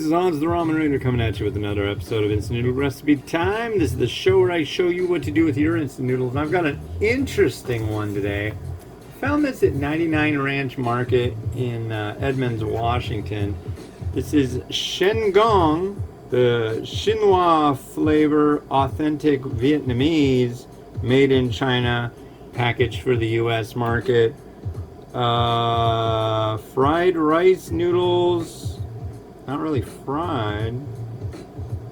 this is Hans the Ramen Raider coming at you with another episode of Instant Noodle Recipe Time. This is the show where I show you what to do with your instant noodles. And I've got an interesting one today. Found this at 99 Ranch Market in Edmonds, Washington. This is Shen Gong, the Chinois flavor, authentic Vietnamese, made in China, packaged for the U.S. market. Fried rice noodles. Not really fried.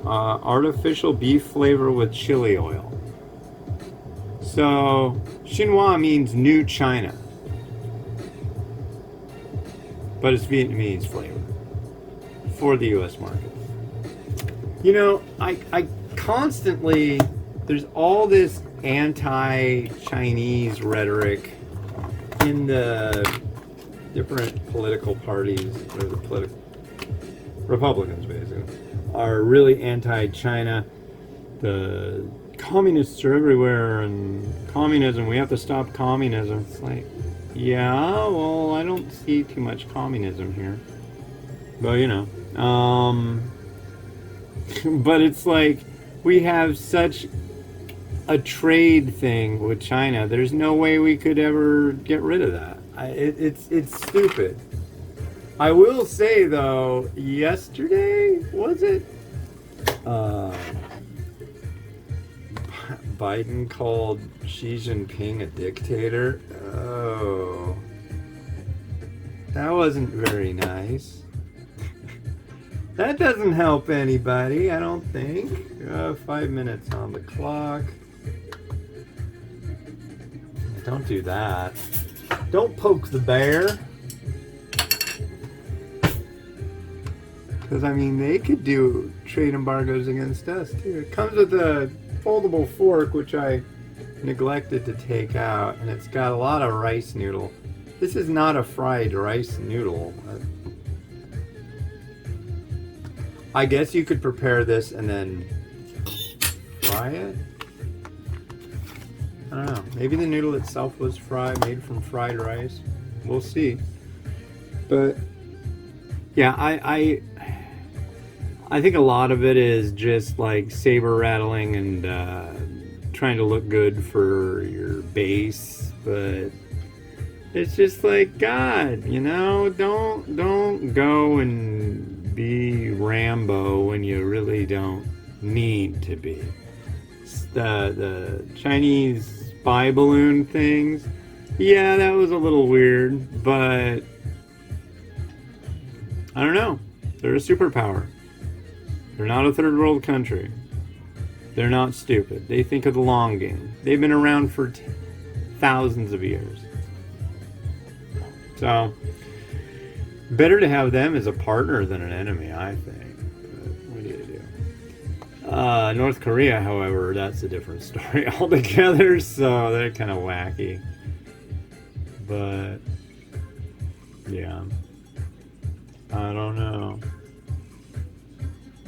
Artificial beef flavor with chili oil. So, Chinois means New China. But it's Vietnamese flavor for the U.S. market. You know, I constantly, there's all this anti-Chinese rhetoric in the different political parties, or the political Republicans basically, are really anti-China. The communists are everywhere, and communism, we have to stop communism. It's like, yeah, well, I don't see too much communism here. But, you know, but it's like, we have such a trade thing with China. There's no way we could ever get rid of that. It's stupid. I will say though, yesterday, was it? Biden called Xi Jinping a dictator. Oh, that wasn't very nice. That doesn't help anybody, I don't think. 5 minutes on the clock. Don't do that. Don't poke the bear. Because, I mean, they could do trade embargoes against us, too. It comes with a foldable fork, which I neglected to take out, and it's got a lot of rice noodle. This is not a fried rice noodle. I guess you could prepare this and then fry it? I don't know. Maybe the noodle itself was made from fried rice. We'll see. But, yeah, I think a lot of it is just like saber rattling and trying to look good for your base, but it's just like, God, you know, don't go and be Rambo when you really don't need to be. The Chinese spy balloon things, yeah, that was a little weird, but I don't know. They're a superpower. They're not a third world country. They're not stupid. They think of the long game. They've been around for thousands of years. So, better to have them as a partner than an enemy, I think. But what do you do? North Korea, however, that's a different story altogether, so they're kind of wacky. But, yeah. I don't know.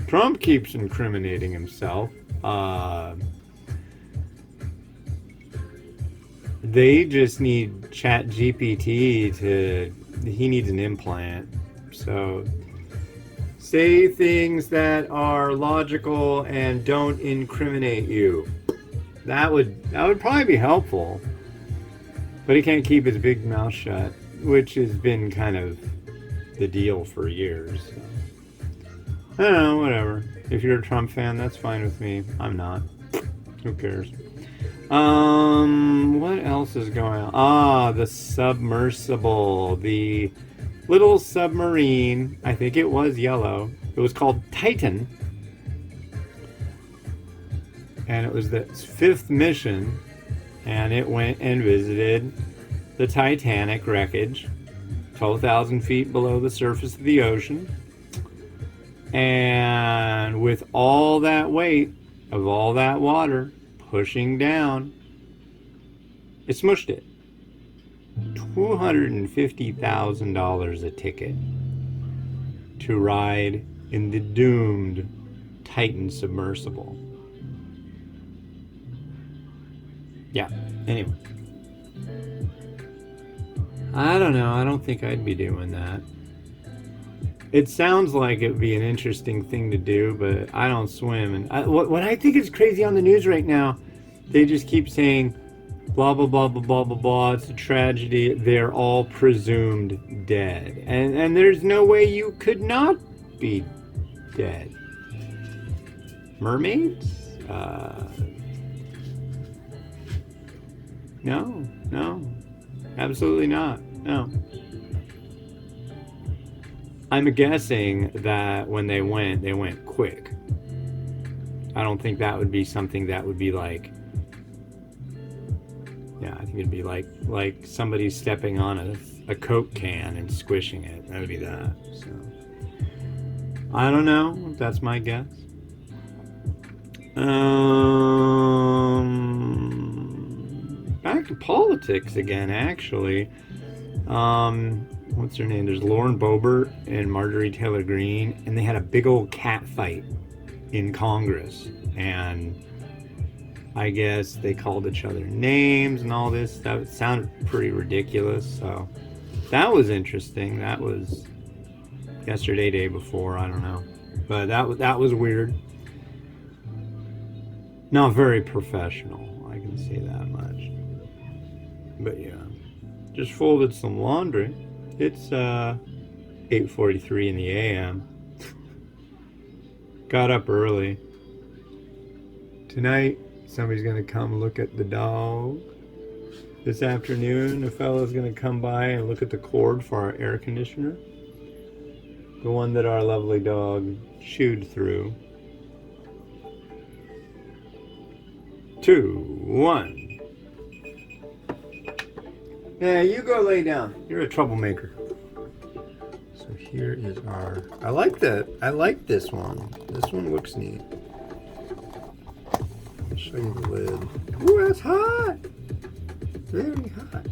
Trump keeps incriminating himself. They just need ChatGPT he needs an implant. So say things that are logical and don't incriminate you. That would probably be helpful. But he can't keep his big mouth shut, which has been kind of the deal for years. So. I don't know, whatever. If you're a Trump fan, that's fine with me. I'm not. Who cares? What else is going on? The submersible. The little submarine. I think it was yellow. It was called Titan. And it was the 5th mission. And it went and visited the Titanic wreckage. 12,000 feet below the surface of the ocean. And with all that weight of all that water pushing down, it smushed it. $250,000 a ticket to ride in the doomed Titan submersible. Yeah, anyway. I don't know. I don't think I'd be doing that. It sounds like it would be an interesting thing to do, but I don't swim. And what I think is crazy on the news right now, they just keep saying blah blah blah blah blah blah blah. It's a tragedy. They're all presumed dead, and there's no way you could not be dead. Mermaids? No, no, absolutely not. No. I'm guessing that when they went quick. I don't think that would be something that would be like, yeah, I think it'd be like somebody stepping on a Coke can and squishing it. That would be that. So I don't know. That's my guess. Back to politics again, actually. What's her name? There's Lauren Boebert and Marjorie Taylor Greene, and they had a big old cat fight in Congress. And I guess they called each other names and all this stuff. It sounded pretty ridiculous. So that was interesting. That was yesterday, day before, I don't know. But that was weird. Not very professional, I can say that much. But yeah, just folded some laundry. It's 8:43 in the a.m. Got up early. Tonight, somebody's gonna come look at the dog. This afternoon, a fella's gonna come by and look at the cord for our air conditioner. The one that our lovely dog chewed through. 2, 1. Yeah, you go lay down. You're a troublemaker. So here is our... I like this one. This one looks neat. I'll show you the lid. Ooh, that's hot! Very hot.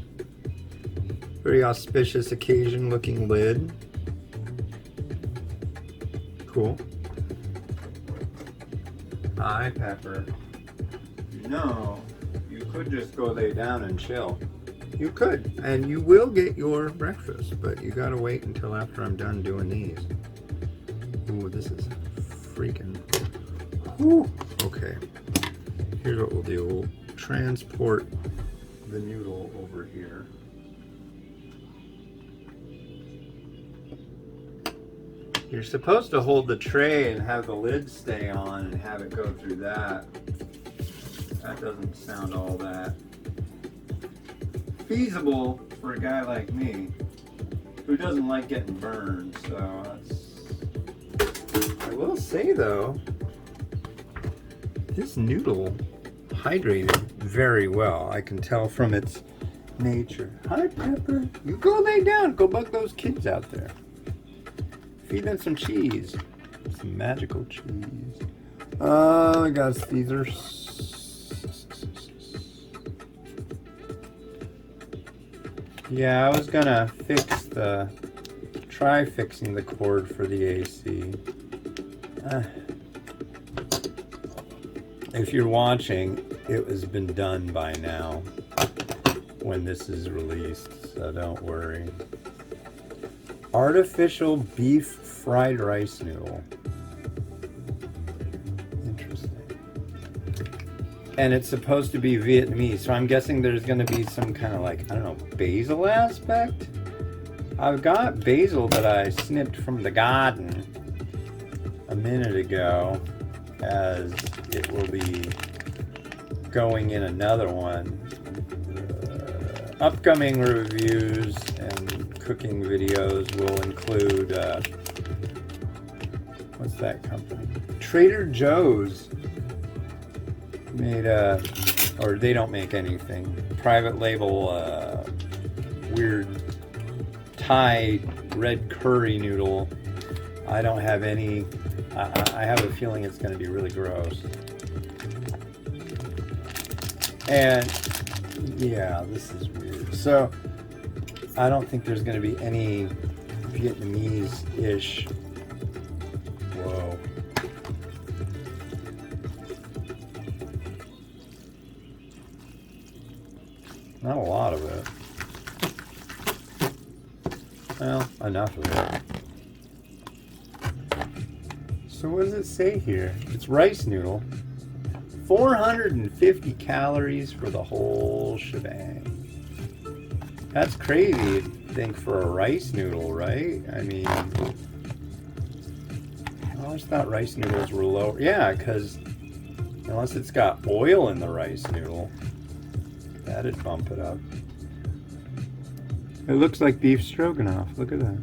Very auspicious occasion looking lid. Cool. Hi, Pepper. No, you could just go lay down and chill. You could, and you will get your breakfast, but you gotta wait until after I'm done doing these. Ooh, this is freaking... Whew. Okay, here's what we'll do. We'll transport the noodle over here. You're supposed to hold the tray and have the lid stay on and have it go through that. That doesn't sound all that feasible for a guy like me who doesn't like getting burned. So that's... I will say though, this noodle hydrated very well. I can tell from its nature. Hi, Pepper. You go lay down. Go bug those kids out there. Feed them some cheese. Some magical cheese. I got these are... Yeah, I was gonna try fixing the cord for the AC. If you're watching, it has been done by now when this is released, so don't worry. Artificial beef fried rice noodle. Interesting. And it's supposed to be Vietnamese, so I'm guessing there's going to be some kind of like, I don't know, basil aspect? I've got basil that I snipped from the garden a minute ago, as it will be going in another one. Upcoming reviews and cooking videos will include, what's that company? Trader Joe's made or they don't make anything. Private label, weird Thai red curry noodle. I don't have any. I have a feeling it's going to be really gross. And yeah, this is weird. So I don't think there's going to be any Vietnamese-ish. Whoa. Not a lot of it. Well, enough of it. So what does it say here? It's rice noodle. 450 calories for the whole shebang. That's crazy, I think, for a rice noodle, right? I mean, I always thought rice noodles were lower. Yeah, because unless it's got oil in the rice noodle, that'd bump it up. It looks like beef stroganoff. Look at that.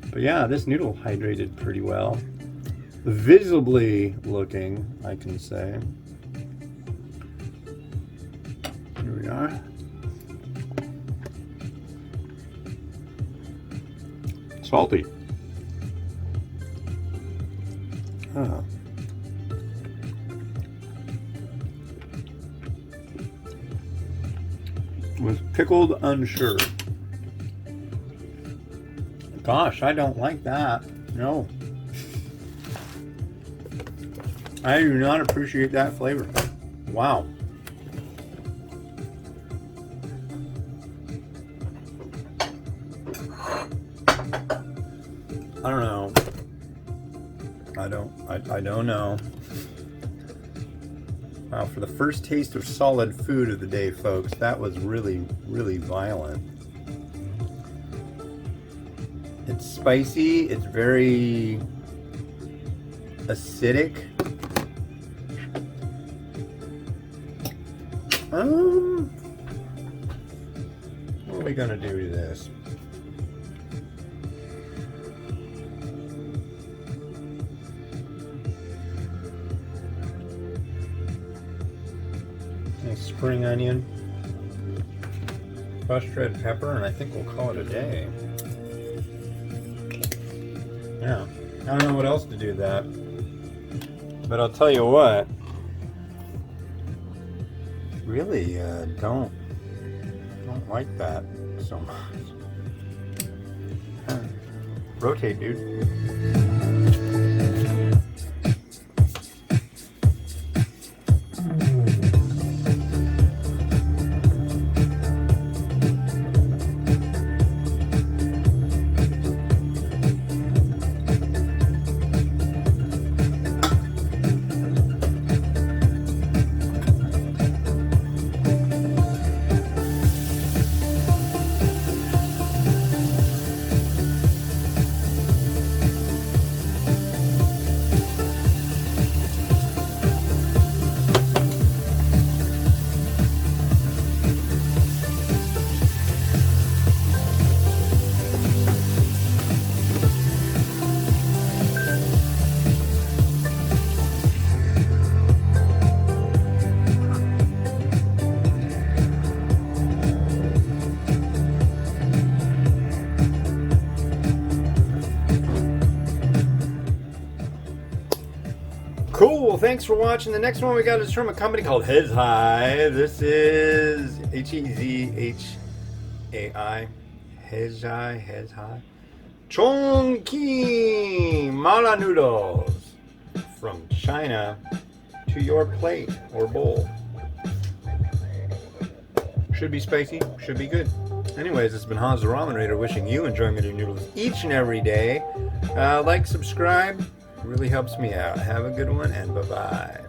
But yeah, this noodle hydrated pretty well. Visibly looking, I can say. Here we are. Salty. Oh. Was pickled unsure. Gosh, I don't like that. No. I do not appreciate that flavor. Wow. I don't know. I don't know. Wow, for the first taste of solid food of the day, folks, that was really, really violent. It's spicy, it's very acidic. What are we gonna do to this? A spring onion, crushed red pepper, and I think we'll call it a day. Yeah, I don't know what else to do with that, but I'll tell you what. Really don't like that so much. Rotate, dude. Cool, thanks for watching. The next one we got is from a company called Hezhai. This is Hezhai. Hezhai. Chongqing Mala noodles from China to your plate or bowl. Should be spicy, should be good. Anyways, it's been Hans the Ramen Raider wishing you enjoyment of noodles each and every day. Like, subscribe. Really helps me out. Have a good one, and bye-bye.